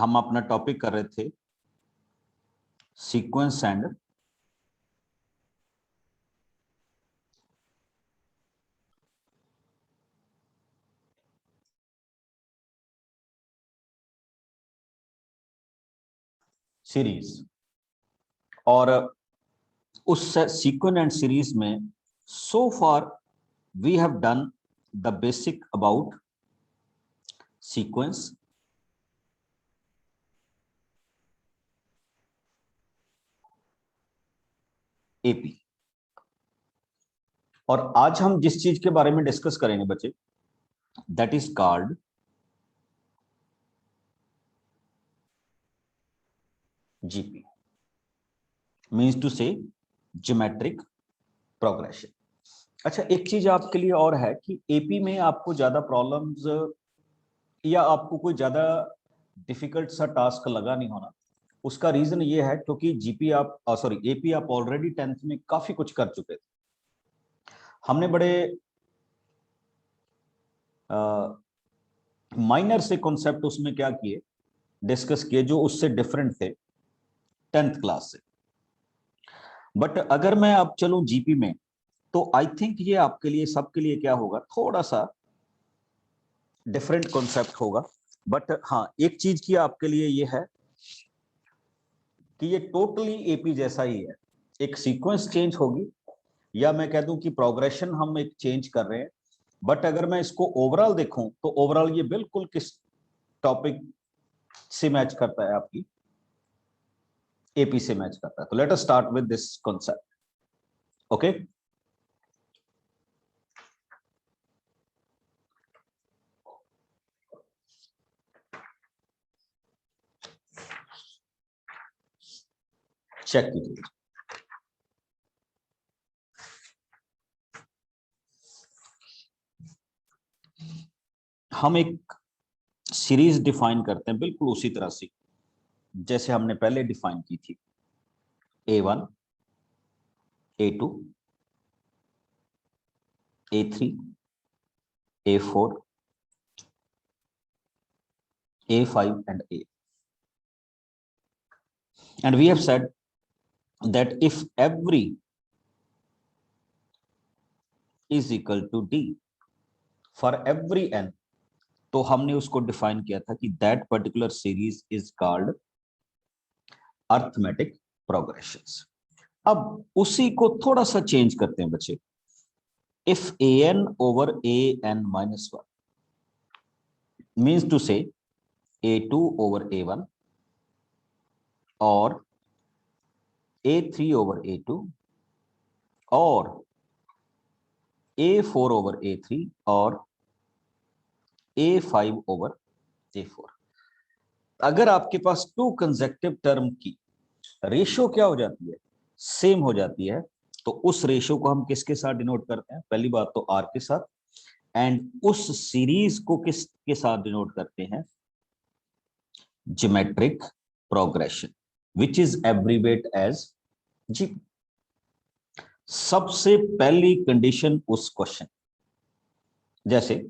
हम अपना टॉपिक कर रहे थे सीक्वेंस एंड सीरीज। और उस सीक्वेंस एंड सीरीज में so far we have done the basic about sequence, AP. और आज हम जिस चीज के बारे में डिस्कस करेंगे बच्चे, that is called GP, means to say geometric progression. अच्छा, एक चीज आपके लिए और है कि एपी में आपको ज्यादा प्रॉब्लम्स या आपको कोई ज्यादा डिफिकल्ट सा टास्क लगा नहीं होना। उसका रीजन ये है क्योंकि जीपी आप सॉरी एपी आप ऑलरेडी 10th में काफी कुछ कर चुके थे। हमने बड़े माइनर से कॉन्सेप्ट उसमें क्या किए, डिस्कस किए, जो उससे डिफरेंट थे 10th क्लास से। बट अगर मैं अब चलूं जीपी में, तो आई थिंक ये आपके लिए सबके लिए क्या होगा, थोड़ा सा डिफरेंट कॉन्सेप्ट होगा। बट हाँ, एक चीज की आपके लिए ये है कि ये टोटली एपी जैसा ही है। एक सीक्वेंस चेंज होगी, या मैं कह दूं कि प्रोग्रेशन हम एक चेंज कर रहे हैं। बट अगर मैं इसको ओवरऑल देखूं तो ओवरऑल ये बिल्कुल किस टॉपिक से मैच करता है, आपकी एपी से मैच करता है। तो let us start with this concept. Okay, check कीजिए। हम एक सीरीज डिफाइन करते हैं बिल्कुल उसी तरह से जैसे हमने पहले डिफाइन की थी। A1, A2, A3, A4, A5 and A. And we have said that if every is equal to D for every n, तो हमने उसको डिफाइन किया था कि that particular series is called arithmetic progressions. अब उसी को थोड़ा सा चेंज करते हैं बच्चे। If an over an minus 1 means to say a2 over a1 or a3 over a2 or a4 over a3 और a5 over a4, अगर आपके पास टू कंसेक्टिव टर्म की रेशियो क्या हो जाती है, सेम हो जाती है, तो उस रेशियो को हम किसके साथ डिनोट करते हैं? पहली बात तो आर के साथ, एंड उस सीरीज को किसके साथ डिनोट करते हैं? Geometric progression, which is abbreviated as G. सबसे पहली कंडीशन उस क्वेश्चन, जैसे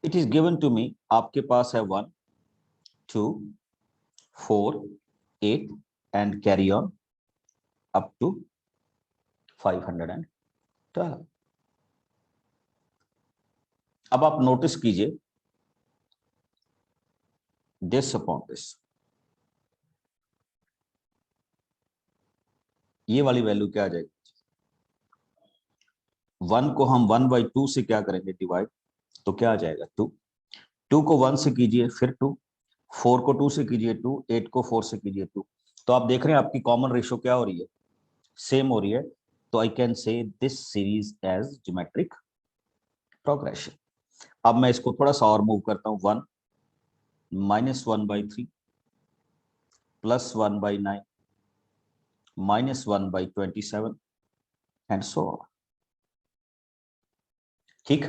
it is given to me, आपके पास है 1, 2, 4, 8 and carry on up to 512। अब आप नोटिस कीजिए दिस अपॉन दिस, ये वाली वैल्यू क्या आ जाएगी? 1 को हम 1/2 से क्या करेंगे, डिवाइड, तो क्या आ जाएगा 2। 2 को 1 से कीजिए फिर 2, 4 को 2 से कीजिए 2, 8 को 4 से कीजिए 2। तो आप देख रहे हैं आपकी कॉमन रेशियो क्या हो रही है, सेम हो रही है। तो I can say this series as geometric progression. अब मैं इसको थोड़ा सा और मूव करता हूं, 1 -1/3 +1/9 -1/27 एंड सो ऑन। ठीक,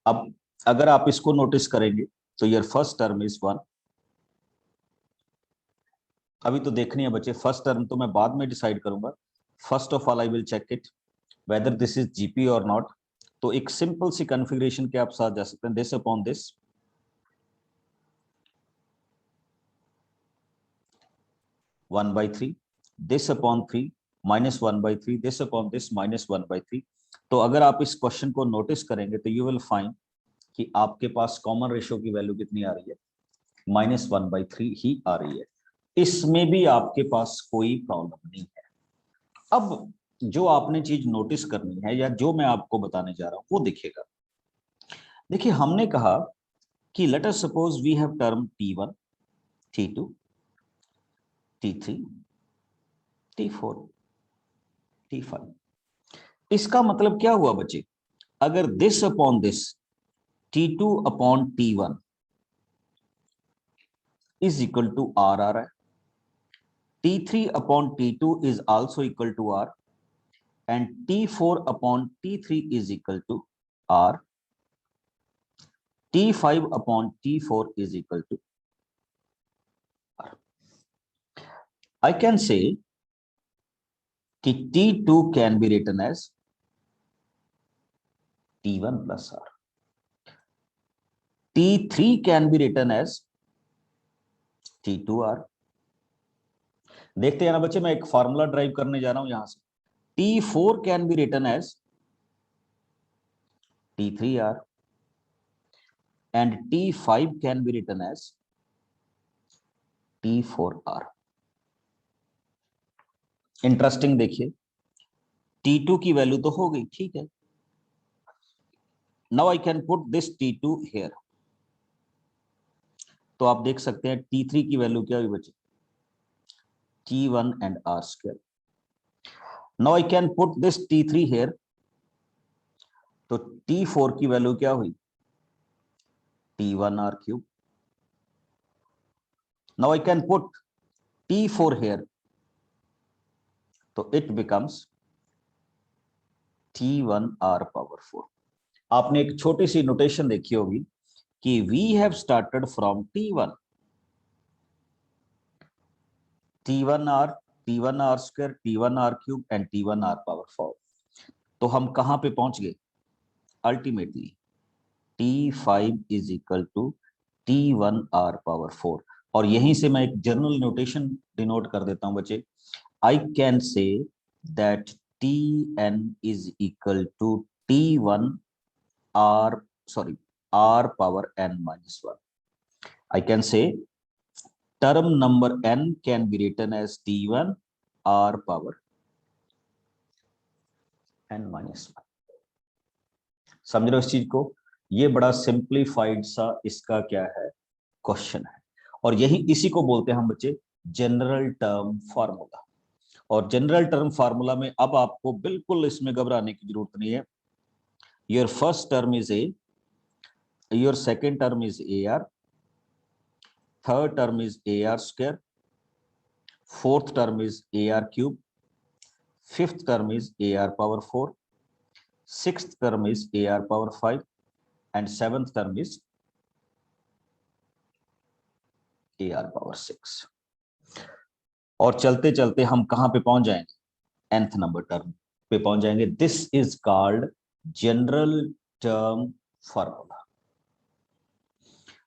अब अगर आप इसको नोटिस करेंगे तो योर फर्स्ट टर्म इज 1। अभी तो देखनी है बच्चे, फर्स्ट टर्म तो मैं बाद में डिसाइड करूंगा। First of all I will check it whether this is GP और नॉट। तो एक सिंपल सी कॉन्फ़िगरेशन के आप साथ जा सकते हैं, this upon this 1/3, this upon 3 -1/3, this upon this -1/3। तो अगर आप इस क्वेश्चन को नोटिस करेंगे तो यू विल फाइंड कि आपके पास कॉमन रेशियो की वैल्यू कितनी आ रही है, -1/3 ही आ रही है। इसमें भी आपके पास कोई प्रॉब्लम नहीं है। अब जो आपने चीज नोटिस करनी है या जो मैं आपको बताने जा रहा हूं वो देखिएगा। देखिए हमने कहा कि let us suppose we have term T1, T2, T3, T4, T5। इसका मतलब क्या हुआ बच्चे, अगर this upon this T2 upon T1 is equal to R आ रहा है, T3 upon T2 is also equal to R and T4 upon T3 is equal to R, T5 upon T4 is equal to R. I can say that T2 can be written as T1 plus R. T3 can be written as T2R. देखते हैं ना बच्चे, मैं एक formula drive करने जा रहा हूं यहां से। T4 can be written as T3R and T5 can be written as T4R. Interesting देखिए, T2 की वैल्यू तो हो गई, ठीक है। Now I can put this T2 here. तो आप देख सकते हैं T3 की वैल्यू क्या हुई बच्चे, T1 and R square. Now I can put this T3 here. तो T4 की वैल्यू क्या हुई, T1R cube. Now I can put T4 here. तो it becomes T1R power 4. आपने एक छोटी सी नोटेशन देखी होगी कि we have started from T1, T1R, T1R square, T1R cube and T1R power 4. तो हम कहां पे पहुंच गए, ultimately T5 is equal to T1R power 4। और यहीं से मैं एक जनरल नोटेशन डिनोट कर देता हूं बच्चे, I can say that Tn is equal to R power n minus 1. I can say term number n can be written as T1 R power n minus 1। समझ रहे हो इस चीज को, ये बड़ा सिंप्लीफाइड सा इसका क्या है, क्वेश्चन है। और यही इसी को बोलते हैं हम बच्चे जनरल टर्म फार्मूला। और जनरल टर्म फार्मूला में अब आपको बिल्कुल इसमें घबराने की जरूरत नहीं है। Your first term is A, your second term is AR, third term is AR square, fourth term is AR cube, fifth term is AR power 4, sixth term is AR power 5 and seventh term is AR power 6। और चलते चलते हम कहां पे पहुंच जाएंगे, nth number term पे पहुंच जाएंगे। This is called general term formula.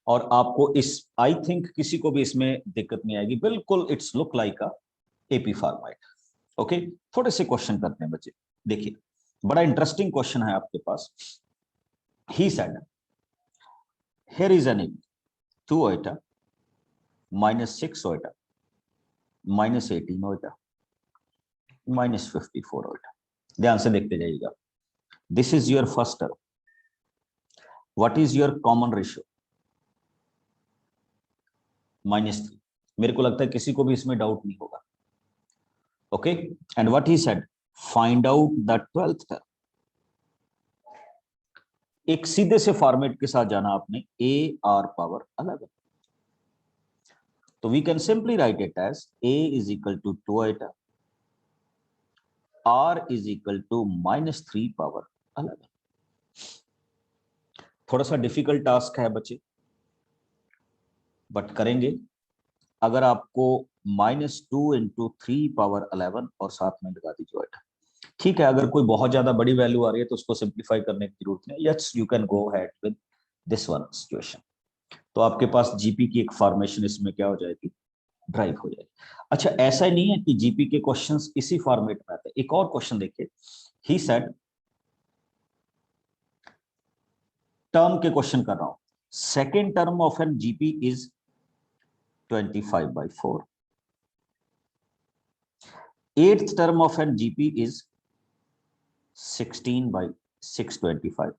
और आपको इस, आई थिंक किसी को भी इसमें दिक्कत नहीं आएगी, बिल्कुल it's look like a AP format. Okay, थोड़े से क्वेश्चन करते हैं बच्चे। देखिए बड़ा इंटरेस्टिंग क्वेश्चन है आपके पास। He said here is an 2 iota -6 iota -18 iota -54 iota। ध्यान से देखते जाइएगा। This is your first term, what is your common ratio, -3। मेरे को लगता है किसी को भी इसमें डाउट नहीं होगा। Okay, and what he said, find out the 12th term. एक सीधे से फॉर्मेट के साथ जाना आपने, AR पावर 11। तो we can simply write it as A is equal to 2 iota, R is equal to -3 power 11। थोड़ा सा डिफिकल्ट टास्क है बच्चे, बट करेंगे। अगर आपको -2 into 3 पावर 11 और साथ में लगा दीजिए iota, ठीक है। अगर कोई बहुत ज्यादा बड़ी वैल्यू आ रही है तो उसको सिंप्लीफाई करने की जरूरत नहीं। Yes, you can go ahead with this one situation. तो आपके पास जीपी की एक फॉर्मेशन इसमें क्या हो जाएगी, ड्राइव हो जाएगी। अच्छा, ऐसा ही नहीं है कि जीपी के क्वेश्चंस इसी फॉर्मेट में आते हैं। एक और क्वेश्चन देखिए, ही सेड, टर्म के क्वेश्चन कर रहा हूं, second term of an GP is 25/4, eighth term of an GP is 16/625।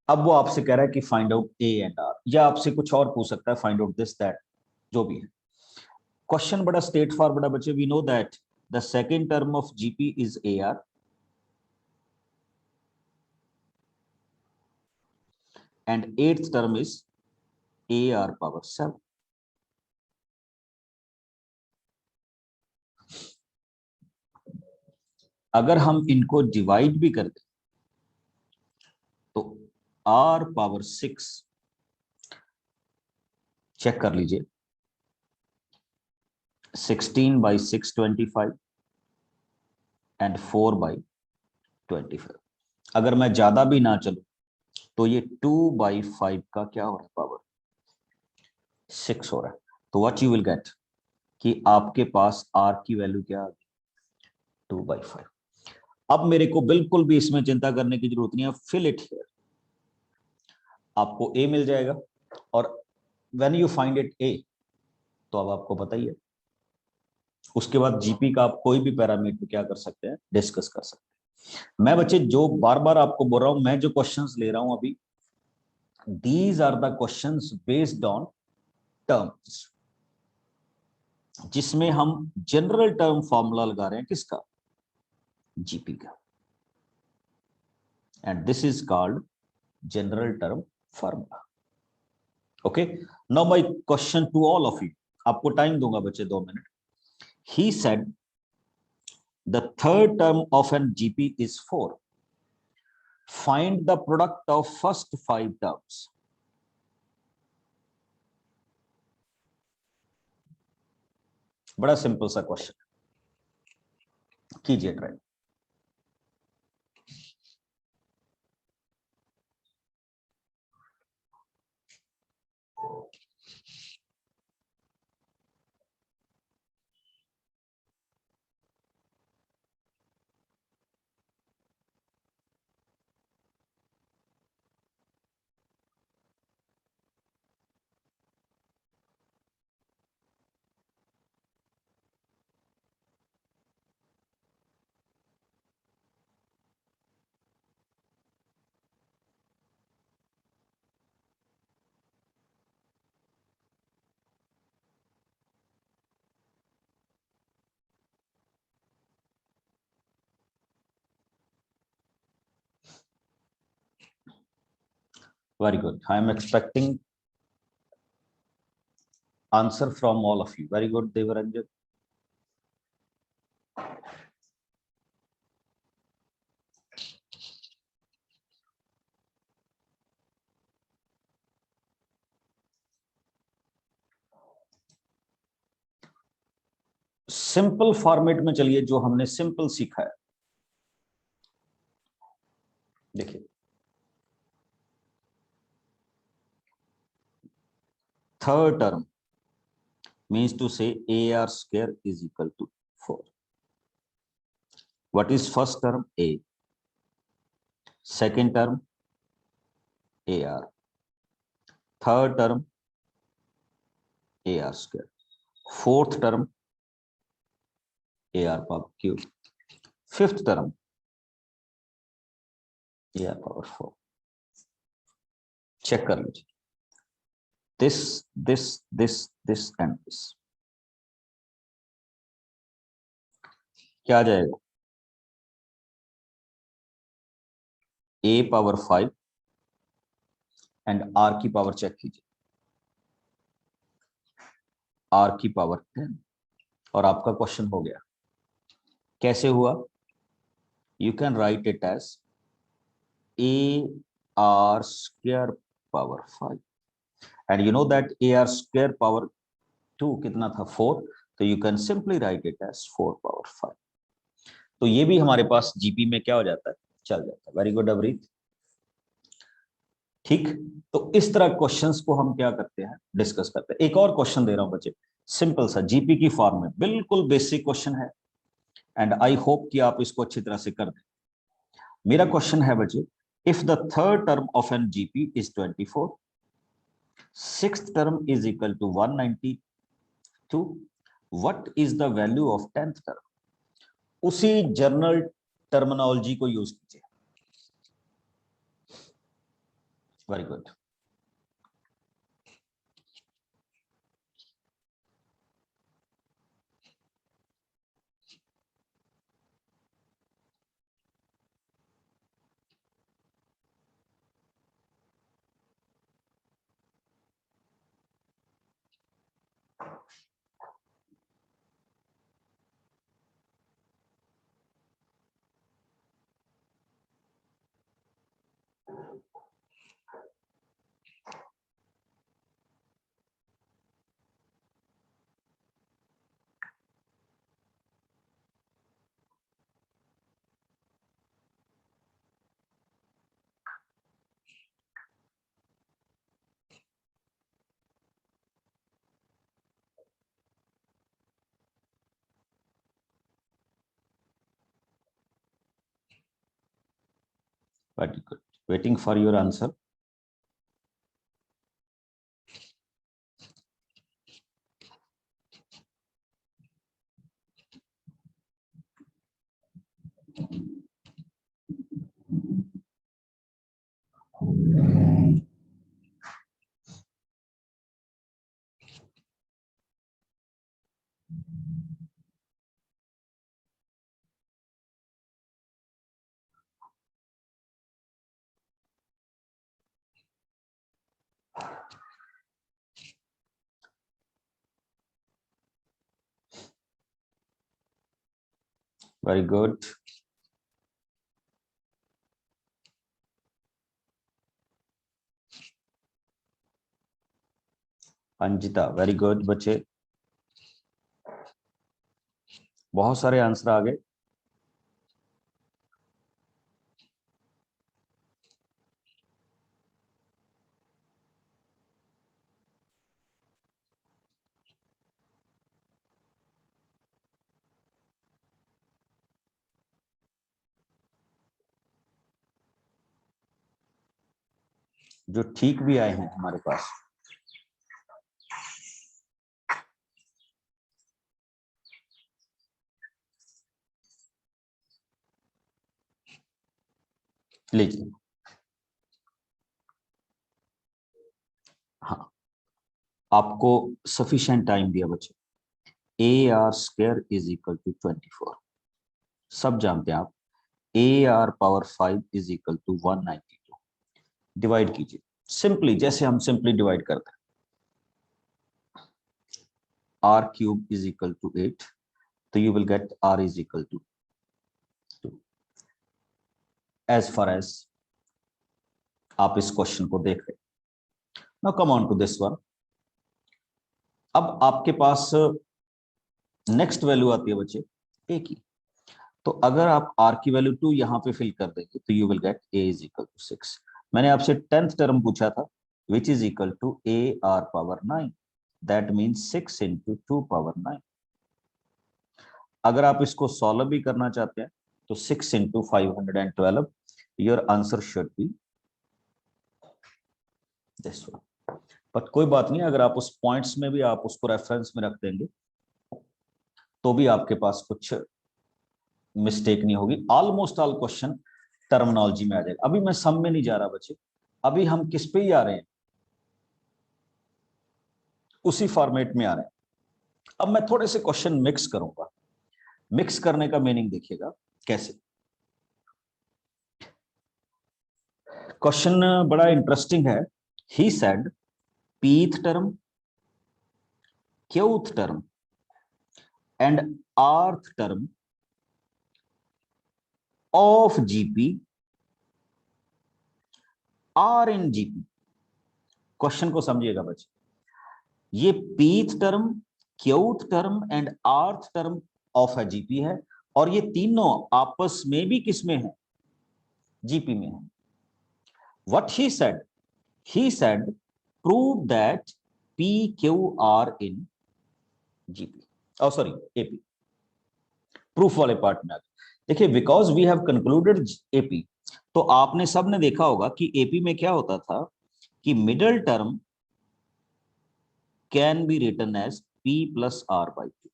अब वो आपसे कह रहा है कि find out A and R, या आपसे कुछ और पूछ सकता है, फाइंड आउट दिस दैट, जो भी है। क्वेश्चन बड़ा स्ट्रेट फॉरवर्ड है बच्चे। We know that the second term of GP is A R and eighth term is A R power 7। अगर हम इनको डिवाइड भी कर दें तो आर पावर 6, चेक कर लीजिए, 16/625 एंड 4/25। अगर मैं ज्यादा भी ना चलूं तो ये 2/5 का क्या हो रहा है, पावर 6 हो रहा है। तो व्हाट यू विल गेट कि आपके पास आर की वैल्यू क्या आ गई, 2/5। अब मेरे को बिल्कुल भी इसमें चिंता करने की जरूरत नहीं है, फिल इट हियर, आपको ए मिल जाएगा। और व्हेन यू फाइंड इट ए, तो अब आपको पता ही है, उसके बाद जीपी का आप कोई भी पैरामीटर क्या कर सकते हैं, डिस्कस कर सकते हैं। मैं बच्चे जो बार बार आपको बोल रहा हूं, मैं जो क्वेश्चंस ले रहा हूं अभी, these are the questions based on terms, जिसमें हम जनरल टर्म फॉर्मूला लगा रहे हैं, किसका, जीपी का, and this is called general term formula. Okay, now my question to all of you, आपको टाइम दूंगा बच्चे 2 मिनट। He said the third term of an GP is 4, find the product of first 5 terms. बड़ा simple सा question, कीजिए try. Very good. I am expecting answer from all of you. Very good, Devaranjan. Simple format में चलिए, जो हमने simple सीखा है, देखिए, third term means to say AR square is equal to 4. What is first term? A. Second term? AR. Third term? AR square. Fourth term? AR power cube. Fifth term? AR power 4. Check कर लीजिए, this and this क्या आ जाएगा, A power 5 and R की power check कीजिए, R की power 10, और आपका क्वेश्चन हो गया। कैसे हुआ, you can write it as AR square power 5, and you know that AR square power 2 कितना था, 4, तो you can simply write it as 4 power 5। तो ये भी हमारे पास जीपी में क्या हो जाता है, चल जाता है। Very good Avreet. ठीक, तो इस तरह क्वेश्चंस को हम क्या करते हैं, डिस्कस करते हैं। एक और क्वेश्चन दे रहा हूं बच्चे, सिंपल सा जीपी की फॉर्म में, बिल्कुल बेसिक क्वेश्चन है, एंड आई होप कि आप इसको अच्छी तरह से कर दें। मेरा क्वेश्चन है बच्चे, if the third term of an GP is 24, sixth term is equal to 192, what is the value of tenth term? उसी जर्नल टर्मिनोलॉजी को यूज कीजिए। Very good. Very good. Waiting for your answer. Very good. Anjita, very good बच्चे, बहुत सारे answer आ गए। जो ठीक भी आए हैं हमारे पास। लीजिए, हाँ, आपको सफिशिएंट टाइम दिया बच्चे। A R square is equal to 24, सब जानते हैं आप। A R power 5 is equal to 192। Divide कीजिए सिंपली, जैसे हम सिंपली डिवाइड करते हैं। R cube is equal to 8, तो you will get R is equal to 2। As far as आप इस क्वेश्चन को देख रहे। Now come on to this one. अब आपके पास नेक्स्ट वैल्यू आती है बच्चे ए की। तो अगर आप आर की वैल्यू 2 यहां पे फिल कर देंगे तो you will get A is equal to 6। मैंने आपसे 10th टर्म पूछा था, which is equal to A R power 9, that means 6 into 2 power 9। अगर आप इसको सॉल्व भी करना चाहते हैं तो 6 into 512, your answer should be this one. But कोई बात नहीं, अगर आप उस पॉइंट्स में भी आप उसको रेफरेंस में रख देंगे तो भी आपके पास कुछ मिस्टेक नहीं होगी। ऑलमोस्ट ऑल क्वेश्चन टर्मिनोलॉजी में आ जाएगा। अभी मैं सम में नहीं जा रहा बच्चे, अभी हम किस पे ही आ रहे हैं, उसी फॉर्मेट में आ रहे हैं। अब मैं थोड़े से क्वेश्चन मिक्स करूंगा। मिक्स करने का मीनिंग देखिएगा कैसे। क्वेश्चन बड़ा इंटरेस्टिंग है। He said pth term, qth term and rth term of GP are in GP। Question को समझिएगा बच्चे, ये pth term, qth term and rth term of है जीपी है, और ये तीनों आपस में भी किसमें है, जीपी में है। What he said, he said prove that PQR in GP, oh sorry AP, proof वाले पार्ट में देखिए, because we have concluded AP, तो आपने सबने देखा होगा कि एपी में क्या होता था कि middle term can be written as P plus R by 2।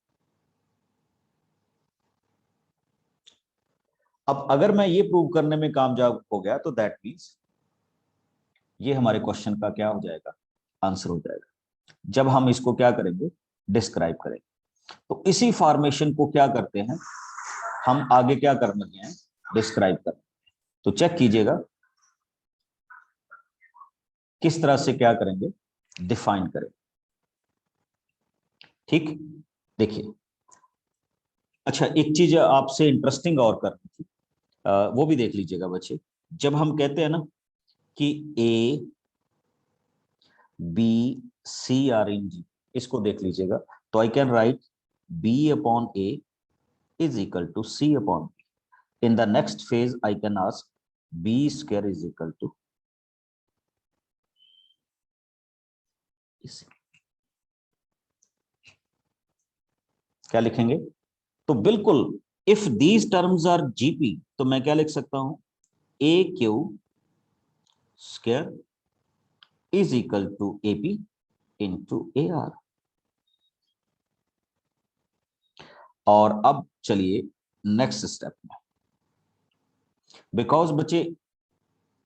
अब अगर मैं ये प्रूव करने में कामयाब हो गया तो दैट मीन्स ये हमारे क्वेश्चन का क्या हो जाएगा, आंसर हो जाएगा। जब हम इसको क्या करेंगे, डिस्क्राइब करेंगे, तो इसी फॉर्मेशन को क्या करते हैं हम आगे क्या करने लगे हैं, डिस्क्राइब करना। तो चेक कीजिएगा किस तरह से क्या करेंगे, डिफाइन करें। ठीक, देखिए, अच्छा एक चीज आपसे इंटरेस्टिंग और करनी थी, वो भी देख लीजिएगा बच्चे। जब हम कहते हैं ना कि ए बी सी आर इन जी, इसको देख लीजिएगा, तो I can write B upon A is equal to C upon B. In the next phase I can ask B square is equal to, क्या लिखेंगे, तो बिल्कुल if these terms are GP, तो मैं क्या लिख सकता हूं, A Q square is equal to AP into A R. और अब चलिए नेक्स्ट स्टेप में, बिकॉज बच्चे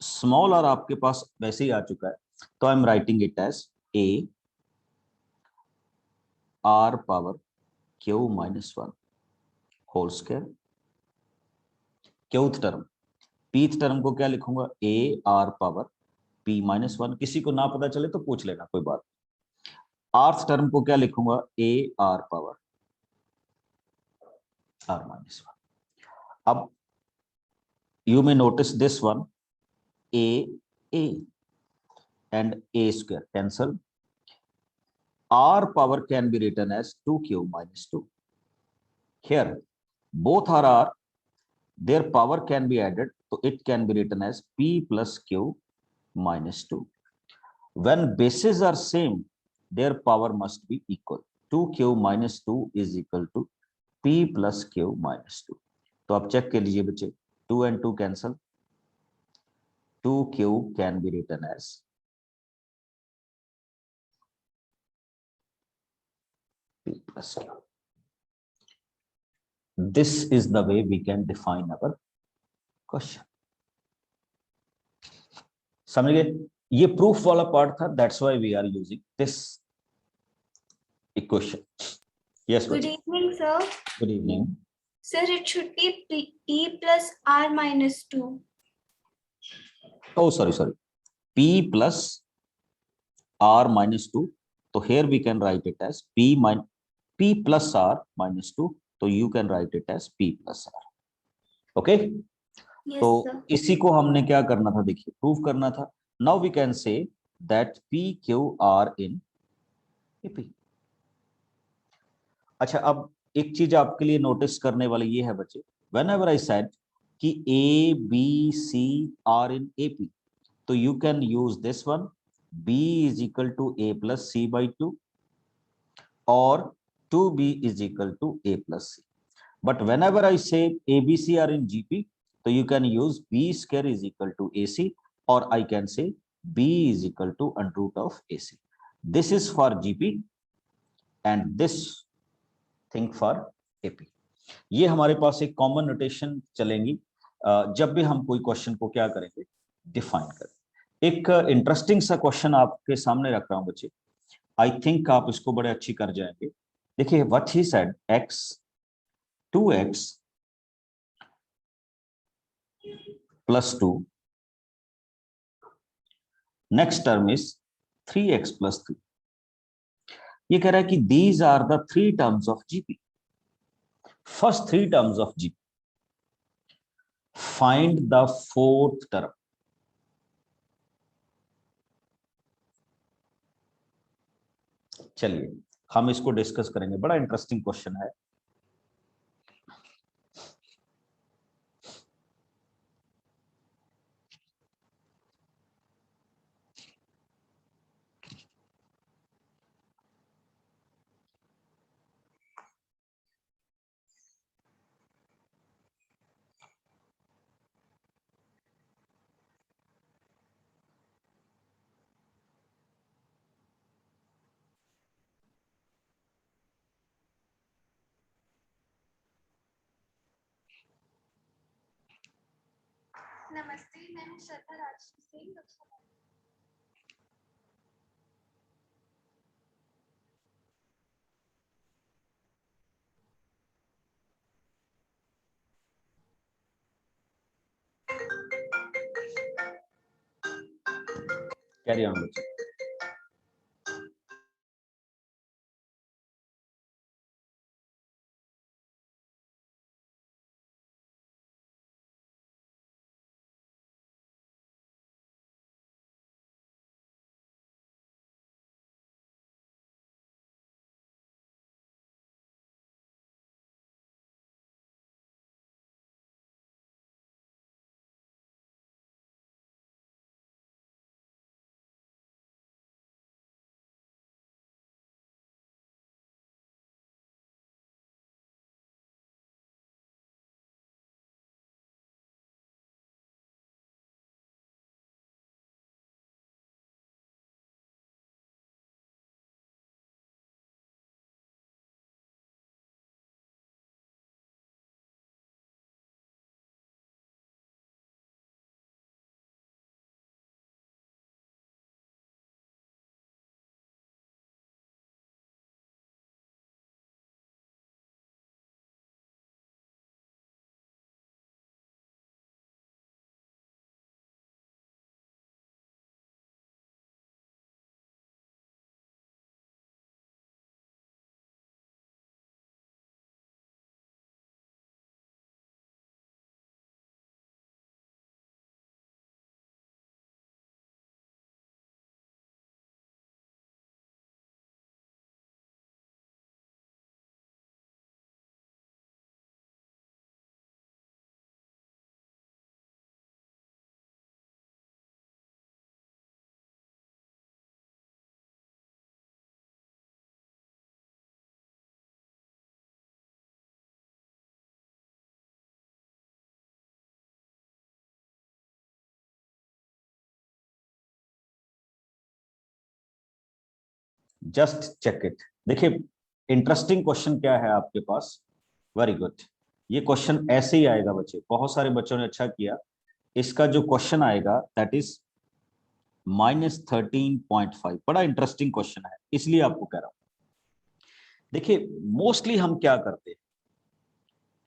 स्मॉल आर आपके पास वैसे ही आ चुका है, तो I am writing it as A R power Q minus one whole square. Qth term, Pth term को क्या लिखूंगा, A R power P minus one, किसी को ना पता चले तो पूछ लेना, कोई बात। आर्थ टर्म को क्या लिखूंगा, A R power R minus one. अब you may notice this one, A and a square cancel. R power can be written as 2q minus 2. Here both are R, their power can be added, so it can be written as P plus q minus 2. When bases are same, their power must be equal. 2q minus 2 is equal to P plus q minus 2. तो आप check कर लीजिए बच्चे, 2 and 2 cancel, 2q can be written as P plus q. This is the way we can define our question. समझ गए, ये proof वाला part था, that's why we are using this equation. Yes Good बच्चे, evening, sir. Good evening. Sir, it should be P plus R minus 2. Oh sorry, p plus r minus 2, तो here we can write it as p plus r minus 2, तो you can write it as p plus r। Okay, Yes, तो sir. इसी को हमने क्या करना था, देखिए प्रूव करना था। Now we can say that p q r in AP। अच्छा, अब एक चीज आपके लिए नोटिस करने वाली ये है बच्चे, वेन एवर आई सेड कि A B C are in AP, तो you can use this one, B is equal to A plus C by two, और 2b is equal to A plus C. But whenever I say A B C are in GP, तो you can use B square is equal to A C, और I can say b is equal to under root of AC. This is for GP and this think for AP. ये हमारे पास एक common notation चलेंगी जब भी हम कोई question को क्या करेंगे, डिफाइन करें। एक इंटरेस्टिंग सा क्वेश्चन आपके सामने रख रहा हूं बच्चे, आई थिंक आप इसको बड़े अच्छी कर जाएंगे। देखिए, what he said, x 2x plus 2, next term is 3x plus 3। ये कह रहा है कि these are the three terms of GP, first three terms of GP, find the fourth term. चलिए हम इसको डिस्कस करेंगे, बड़ा इंटरेस्टिंग क्वेश्चन है। नमस्ते, मैं हूँ श्रद्धा राजश्री सिंह। कैरी ऑन बच्चे। Just check it. देखिए इंटरेस्टिंग क्वेश्चन क्या है आपके पास। Very good. ये क्वेश्चन ऐसे ही आएगा बच्चे, बहुत सारे बच्चों ने अच्छा किया। इसका जो क्वेश्चन आएगा दैट इज -13.5। बड़ा इंटरेस्टिंग क्वेश्चन है, इसलिए आपको कह रहा हूं। देखिए मोस्टली हम क्या करते हैं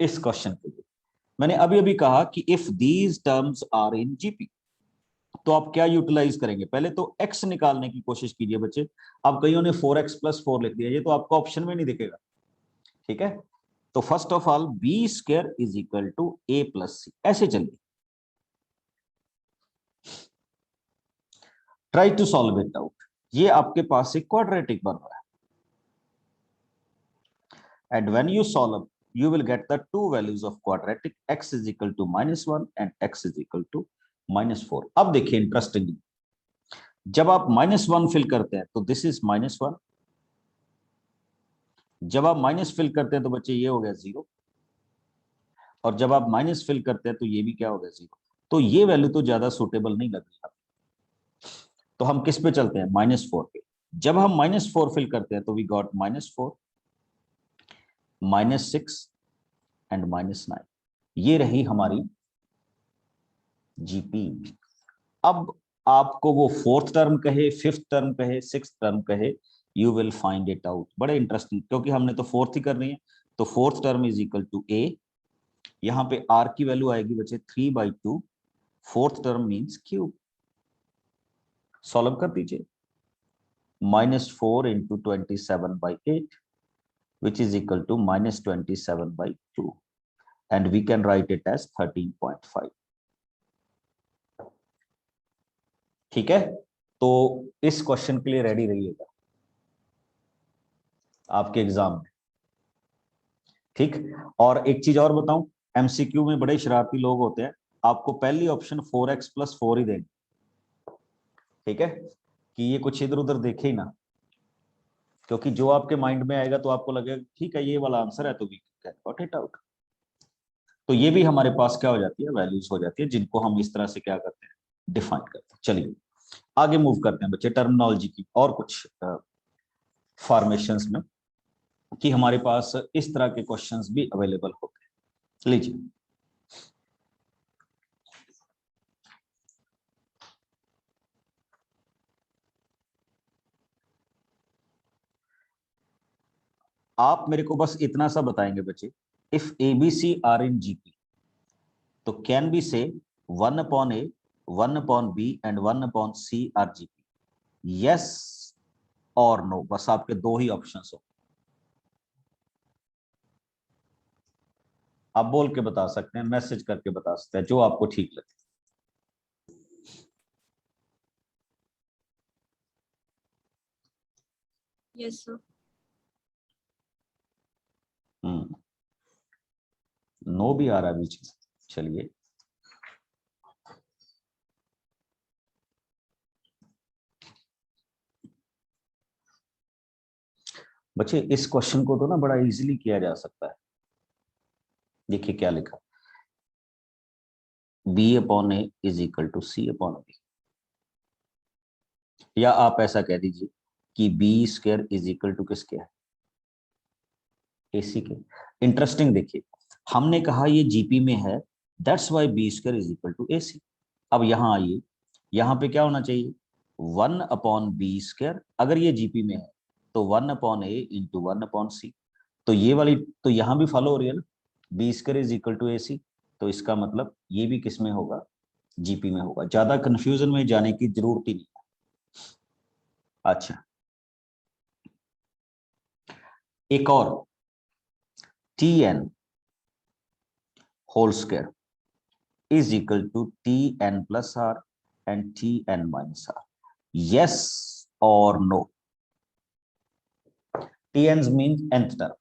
इस क्वेश्चन के लिए, मैंने अभी अभी कहा कि if these terms are in GP, तो आप क्या यूटिलाइज करेंगे। पहले तो x निकालने की कोशिश कीजिए बच्चे। अब कईयों ने 4x+4 लिख दिया, ये तो आपको ऑप्शन में नहीं दिखेगा। ठीक है, तो first of all b² is equal to a+c, ऐसे चलिए। Try to solve it out. ये आपके पास एक क्वाड्रेटिक बन रहा है, and when you solve you will get the two values of quadratic, x is equal to -1 and x is equal to -4। अब देखिए इंटरेस्टिंग, जब आप -1 फिल करते हैं तो दिस इज -1, जब आप माइनस फिल करते हैं तो बच्चे ये हो गया 0, और जब आप माइनस फिल करते हैं तो ये भी क्या हो गया 0। तो ये वैल्यू तो ज्यादा सुटेबल नहीं लग रही, तो हम किस पे चलते हैं, -4 पे। जब हम -4 फिल करते हैं तो वी गॉट -4, -6 एंड -9। ये रही हमारी जीपी। अब आपको वो फोर्थ टर्म कहे, फिफ्थ टर्म कहे, सिक्स टर्म कहे, you will find it out. बड़े इंटरेस्टिंग, क्योंकि हमने तो फोर्थ ही करनी है। तो fourth term is equal to a, यहाँ पे r की वैल्यू आएगी बच्चे 3/2, fourth term means cube. Solve कर दीजिए, -4 into 27/8 which is equal to -27/2, and we can write it as 13.5। ठीक है, तो इस क्वेश्चन के लिए रेडी रहिएगा आपके एग्जाम में। ठीक, और एक चीज और बताऊं, एमसीक्यू में बड़े शरारती लोग होते हैं, आपको पहली ऑप्शन 4x+4 ही देंगे। ठीक है, कि ये कुछ इधर उधर देखे ही ना, क्योंकि जो आपके माइंड में आएगा तो आपको लगेगा ठीक है ये वाला आंसर है, तो we can got it out. तो ये भी हमारे पास क्या हो जाती है, वैल्यूज हो जाती है, जिनको हम इस तरह से क्या करते हैं, डिफाइन करते हैं। चलिए आगे मूव करते हैं बच्चे, टर्मिनोलॉजी की और कुछ फॉर्मेशंस में, कि हमारे पास इस तरह के क्वेश्चंस भी अवेलेबल होते हैं। लीजिए आप मेरे को बस इतना सा बताएंगे बच्चे, if ABC are in GP, तो can be say 1/a, 1/b and 1/c are GP, yes और नो, बस आपके दो ही ऑप्शंस हो। आप बोल के बता सकते हैं, मैसेज करके बता सकते हैं, जो आपको ठीक लगे। Yes sir. नो भी आ रहा है बीच में, चलिए। बच्चे इस क्वेश्चन को तो ना बड़ा इजीली किया जा सकता है। देखिए क्या लिखा, b/a is equal to c/b, या आप ऐसा कह दीजिए कि b² इज इक्वल टू किसके है, AC के। इंटरेस्टिंग, देखिए हमने कहा ये जीपी में है, that's why b² is equal to AC। अब यहां आइए, यहां पे क्या होना चाहिए, 1/b²। अगर ये जीपी में है तो 1/a इंटू 1/c। तो ये वाली तो यहां भी फॉलो हो रही है ना, b² is equal to AC। तो इसका मतलब ये भी किस में होगा, जीपी में होगा। ज्यादा कंफ्यूजन में जाने की जरूरत ही नहीं। अच्छा, एक और, TN whole square is equal to Tn plus R and Tn minus R. Yes or no? Tn means nth term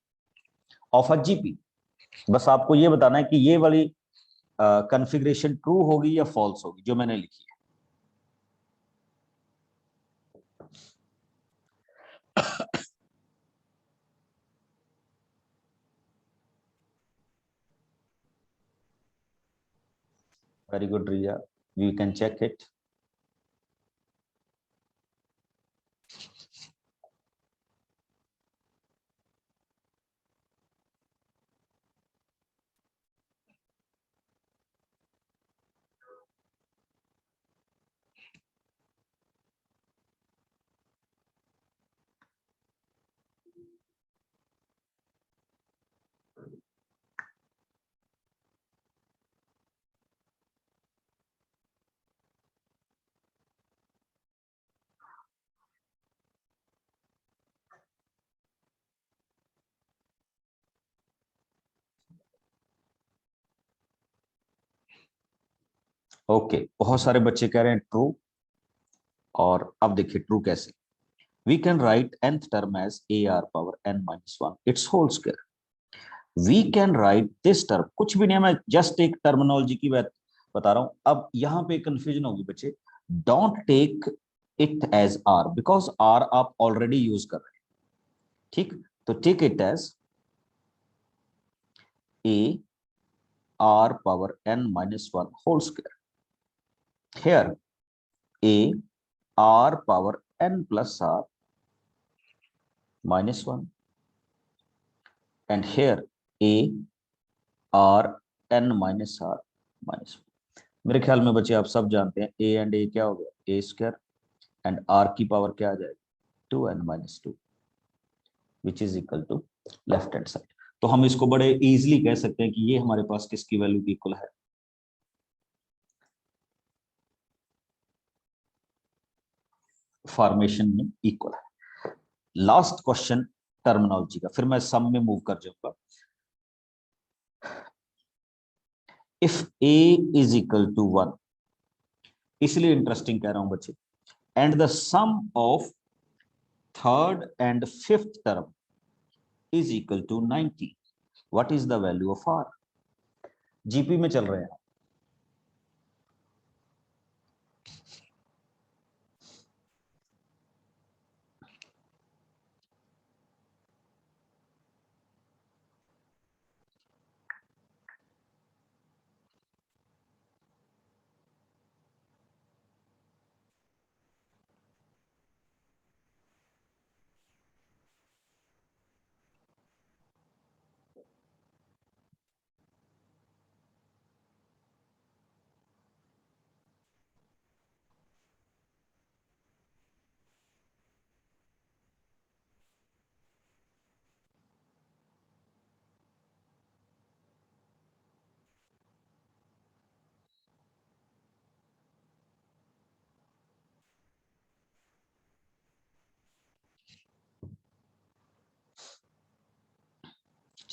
of a GP. बस आपको ये बताना है कि ये वाली कॉन्फ़िगरेशन ट्रू होगी या फॉल्स होगी जो मैंने लिखी है। Very good Riya, we can check it. Okay, बहुत सारे बच्चे कह रहे हैं ट्रू। और अब देखिए ट्रू कैसे, we can write nth term as AR⁻n−1 its whole square। We can write this term, कुछ भी नहीं, मैं जस्ट एक टर्मिनोलॉजी की बात बता रहा हूं। अब यहां पे कंफ्यूजन होगी बच्चे, don't take it as R, because R आप ऑलरेडी यूज कर रहे हैं। ठीक, तो take it as AR⁻n−1 whole square. Here AR⁻n+R−1 and here AR⁻n−R−1। मेरे ख्याल में बच्चे आप सब जानते हैं ए एंड ए क्या हो गया, A² एंड आर की पावर क्या आ जाएगी, 2n−2, which is equal to left hand side. तो हम इसको बड़े इजीली कह सकते हैं कि ये हमारे पास किसकी वैल्यू की इक्वल है, फॉर्मेशन में इक्वल है। लास्ट क्वेश्चन टर्मिनोलॉजी का, फिर मैं सम में मूव कर जाऊंगा। If A is equal to 1, इसलिए इंटरेस्टिंग कह रहा हूं बच्चे, and the sum of third and fifth term is equal to 90, what is the value of R. GP में चल रहे हैं।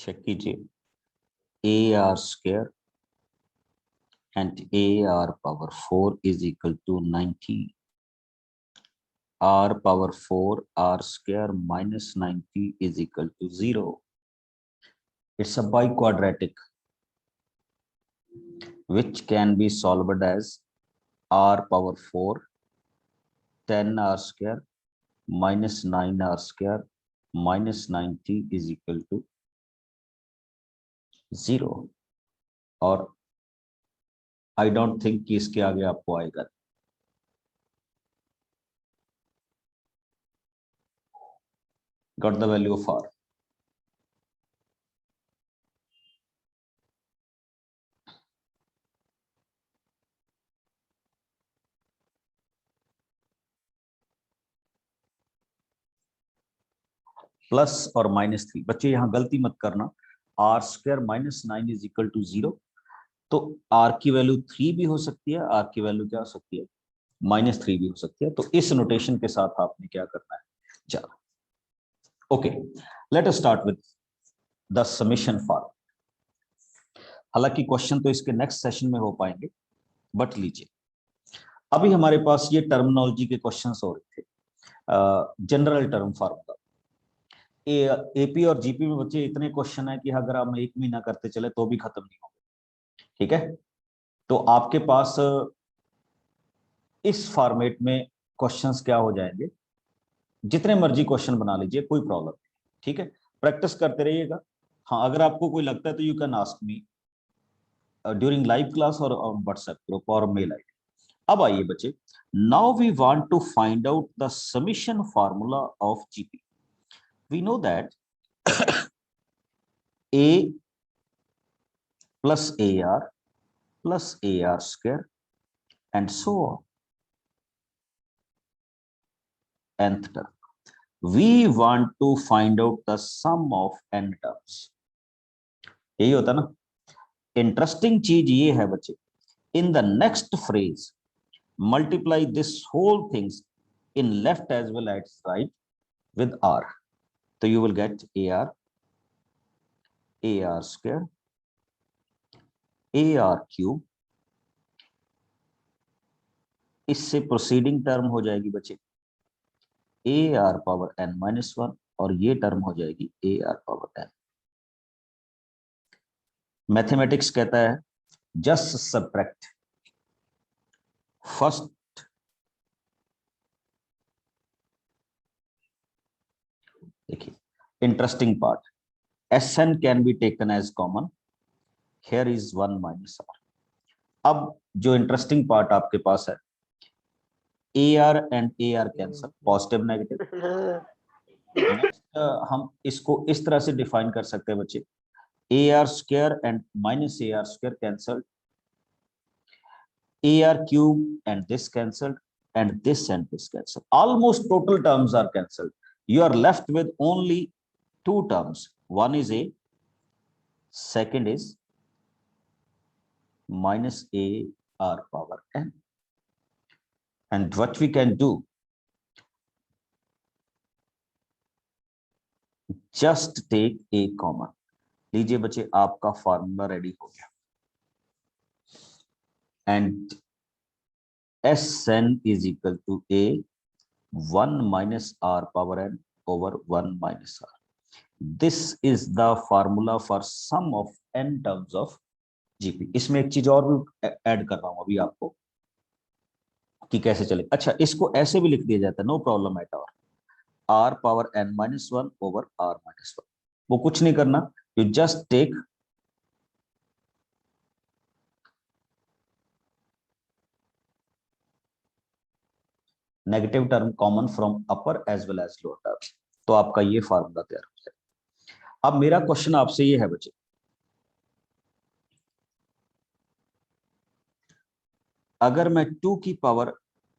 चेक कीजिए, A R square and A R power 4 is equal to 90, r power 4 r square minus 90 is equal to 0. It's a biquadratic which can be solved as r power 4 10 r square minus 9 r square minus 90 is equal to 0. और I don't think कि इसके आगे आपको आएगा. Got the value of r. Plus और -3. बच्चे यहाँ गलती मत करना, R square minus 9 is equal to 0. तो r की वैल्यू 3 भी हो सकती है, r की वैल्यू क्या हो सकती है, -3 भी हो सकती है. तो इस नोटेशन के साथ आपने क्या करना है, चलो okay, late us start with the summation form. हालांकि क्वेश्चन तो इसके नेक्स्ट सेशन में हो पाएंगे, बट लीजिए अभी हमारे पास ये टर्मिनोलॉजी के क्वेश्चंस हो रहे थे. जनरल टर्म फार्मूला, एपी और जीपी में बच्चे इतने क्वेश्चन है कि अगर हम 1 महीना करते चले तो भी खत्म नहीं होंगे. ठीक है, तो आपके पास इस फॉर्मेट में क्वेश्चंस क्या हो जाएंगे, जितने मर्जी क्वेश्चन बना लीजिए, कोई प्रॉब्लम नहीं. ठीक है, प्रैक्टिस करते रहिएगा. हाँ, अगर आपको कोई लगता है तो you can ask me during live class और व्हाट्सएप ग्रुप और मेल आईडी. अब आइए बच्चे, now we want to find out the summation formula of GP. We know that A plus A R plus AR square and so on. Nth term. We want to find out the sum of n terms. यही होता ना. Interesting चीज ये है बच्चे, in the next phrase multiply this whole things in left as well as right with r. तो you will get AR square, AR cube. इससे proceeding term हो जाएगी बच्चे ए आर पावर n-1 और ये टर्म हो जाएगी A R power n. Mathematics कहता है जस्ट सबट्रैक्ट फर्स्ट. देखिए interesting part, Sn can be taken as common, here is 1 minus r. अब जो इंटरेस्टिंग पार्ट आपके पास है, AR and AR cancel, positive negative. Next हम इसको इस तरह से डिफाइन कर सकते हैं बच्चे, AR square and minus AR square cancelled, AR cube and this cancelled, and this cancelled. Almost total terms are cancelled. You are left with only two terms. One is a, second is minus a r power n. And what we can do, just take a common. लीजिए बच्चे, आपका formula ready हो गया. And Sn is equal to a 1 minus r power n over 1 minus r. This is the formula for sum of n terms of GP. इसमें एक चीज और भी ऐड कर रहा हूं अभी आपको कि कैसे चले. अच्छा, इसको ऐसे भी लिख दिया जाता है, no problem at all, r power n-1 over r-1. वो कुछ नहीं करना, you just take negative term common from upper as well as lower term. तो आपका ये फार्मूला तैयार हो जाए. अब मेरा क्वेश्चन आपसे ये है बच्चे, अगर मैं 2 की पावर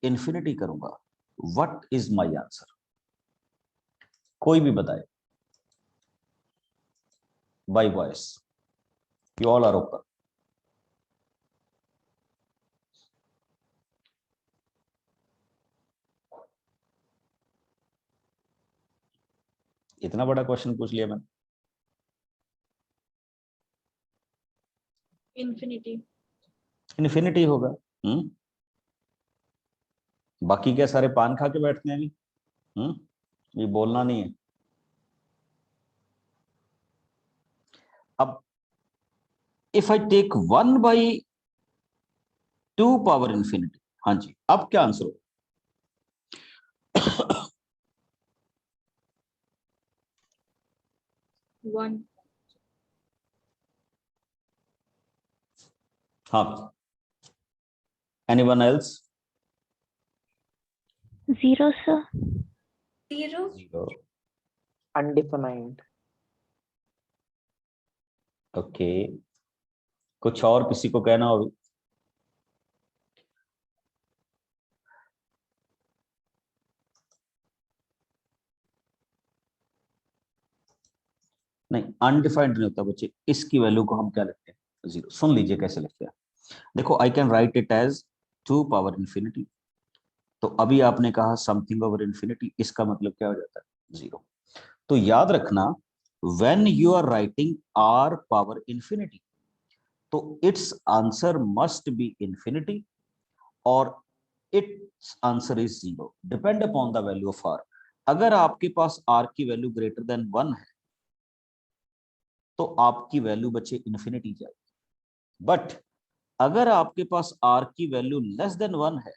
इंफिनिटी करूंगा, व्हाट इज माय आंसर? कोई भी बताए by voice, you all are open. इतना बड़ा क्वेश्चन पूछ लिया मैंने. infinity. इन्फिनिटी होगा। बाकी क्या सारे पान खा के बैठते हैं अभी? ये बोलना नहीं है। अब if I take 1/2 power infinity, हाँ जी, अब क्या आंसर हो? 1. हाँ, anyone else? 0 sir. 0. 0। Undefined. Okay, कुछ और किसी को कहना हो? नहीं, अनडिफाइंड नहीं होता बच्चे, इसकी वैल्यू को हम क्या लिखते हैं? 0। सुन लीजिए कैसे लिखते हैं। देखो, I can write it as 2 power infinity. तो अभी आपने कहा समथिंग ओवर इंफिनिटी, इसका मतलब क्या हो जाता है? 0। तो याद रखना, when you are writing r power infinity, तो it's answer must be infinity और it's answer is 0, depend upon the value of r। अगर आपके पास r की वैल्यू ग्रेटर देन 1 है तो आपकी वैल्यू बच्चे इंफिनिटी जाएगी। बट अगर आपके पास r की वैल्यू लेस देन 1 है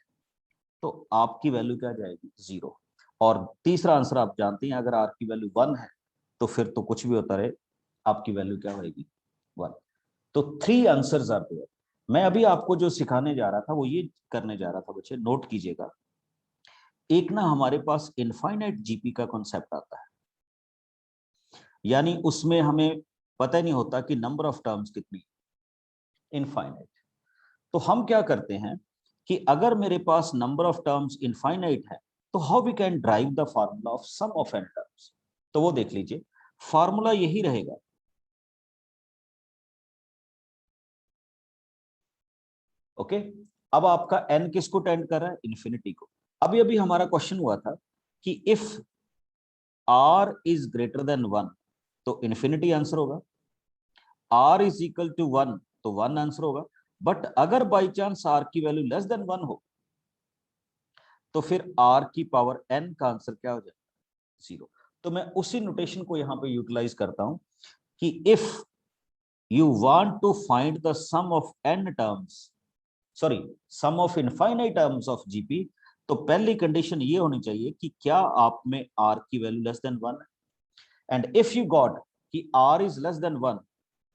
तो आपकी वैल्यू क्या जाएगी? 0। और तीसरा आंसर आप जानते हैं, अगर r की वैल्यू 1 है तो फिर तो कुछ भी होता रहे, आपकी वैल्यू क्या होगी? 1। तो 3 आंसर्स आर देयर। मैं अभी आपको जो सिखाने जा रहा था वो ये करने जा रहा था बच्चे, नोट कीजिएगा। एक ना हमारे पास इनफाइनाइट जीपी का कॉन्सेप्ट आता है, यानी उसमें हमें पता नहीं होता कि नंबर ऑफ टर्म्स कितनी, इनफाइनाइट। तो हम क्या करते हैं कि अगर मेरे पास नंबर ऑफ टर्म्स इनफाइनाइट है तो how we can derive the formula of sum of N terms. तो वो देख लीजिए, फार्मूला यही रहेगा। ओके, अब आपका n किसको टेंड कर रहा है? इन्फिनिटी को। अभी अभी हमारा क्वेश्चन हुआ था कि if r is greater than 1 तो इन्फिनिटी आंसर होगा, r इज इक्वल टू 1 तो 1 आंसर होगा। बट अगर बाई चांस r की वैल्यू लेस देन 1 हो तो फिर r की पावर n का आंसर क्या हो जाएगा? 0। तो मैं उसी नोटेशन को यहां पे यूटिलाइज करता हूं कि if you want to find the sum of n terms, sorry sum of infinite terms of GP, तो पहली कंडीशन ये होनी चाहिए कि क्या आप में r की वैल्यू लेस देन 1 है। एंड इफ यू गॉट कि r इज लेस देन 1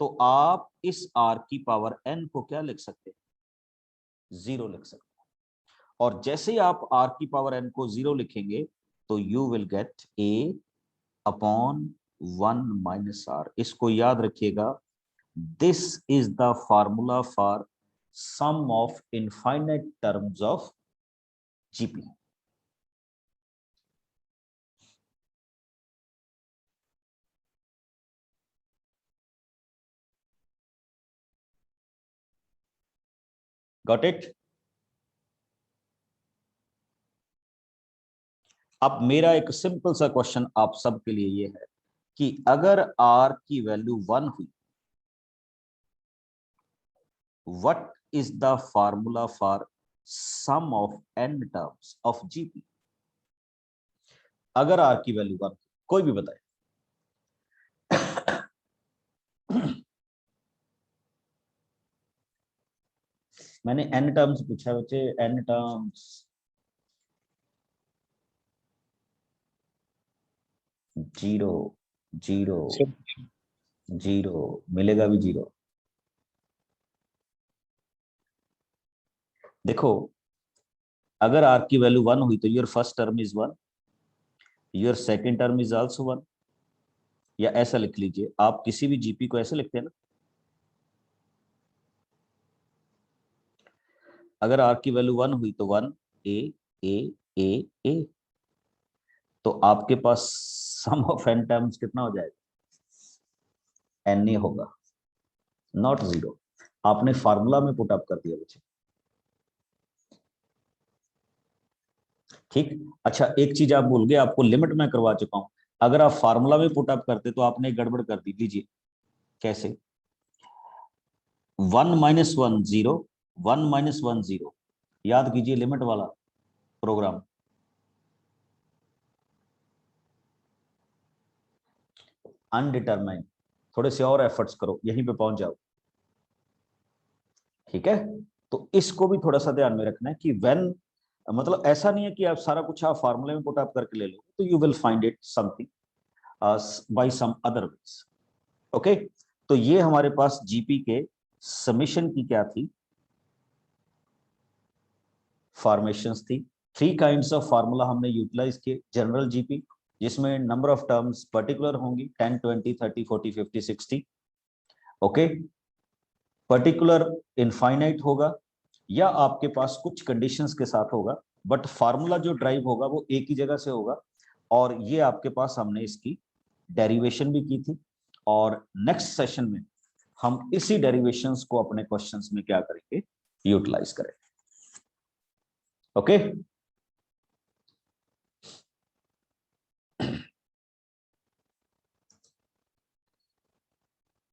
तो आप इस r की पावर n को क्या लिख सकते हैं? 0 लिख सकते हैं। और जैसे ही आप r की पावर n को 0 लिखेंगे तो you will get a upon 1 minus r। इसको याद रखिएगा, this is the formula for sum of infinite terms of GP। Got it? अब मेरा एक सिंपल सा क्वेश्चन आप सबके लिए ये है कि अगर r की वैल्यू 1 हुई, what is the formula for sum of n terms of GP? अगर r की वैल्यू 1, कोई भी बताए। मैंने n टर्म्स पूछा बच्चे, n टर्म्स। 0 0 0 मिलेगा भी 0। देखो, अगर r की वैल्यू 1 हुई तो your first term is 1, your second term is also 1। या ऐसा लिख लीजिए, आप किसी भी जीपी को ऐसे लिखते हैं ना, अगर r की वैल्यू 1 हुई तो 1 a a a a, तो आपके पास सम ऑफ n टर्म्स कितना हो जाएगा? n ही होगा, नॉट 0। आपने फार्मूला में पुट अप कर दिया बच्चे। ठीक, अच्छा एक चीज आप भूल गए, आपको लिमिट में करवा चुका हूं। अगर आप फार्मूला में पुट अप करते तो आपने गड़बड़ कर दी। लीजिए कैसे, 1 माइनस 1 0, 1 माइनस 1 0, याद कीजिए लिमिट वाला प्रोग्राम। अनडिटरमाइंड, थोड़े से और एफर्ट्स करो, यहीं पे पहुंच जाओ। ठीक है, तो इसको भी थोड़ा सा ध्यान में रखना है कि व्हेन, मतलब ऐसा नहीं है कि आप सारा कुछ आप फार्मूले में पुट अप करके ले लो, तो you will find it something by some other ways. Okay, तो ये हमारे पास जीपी के समीशन की क्या थी, फॉर्मेशंस थी। 3 काइंड्स ऑफ फार्मूला हमने यूटिलाइज किए। जनरल जीपी जिसमें नंबर ऑफ टर्म्स पर्टिकुलर होंगी 10 20 30 40 50 60। ओके, पर्टिकुलर इनफाइनाइट होगा या आपके पास कुछ कंडीशंस के साथ होगा, बट फार्मूला जो ड्राइव होगा वो एक ही जगह से होगा। और ये आपके पास हमने इसकी डेरिवेशन भी की थी, और नेक्स्ट सेशन में हम इसी डेरिवेशंस को अपने क्वेश्चंस में क्या करेंगे, यूटिलाइज करेंगे। ओके।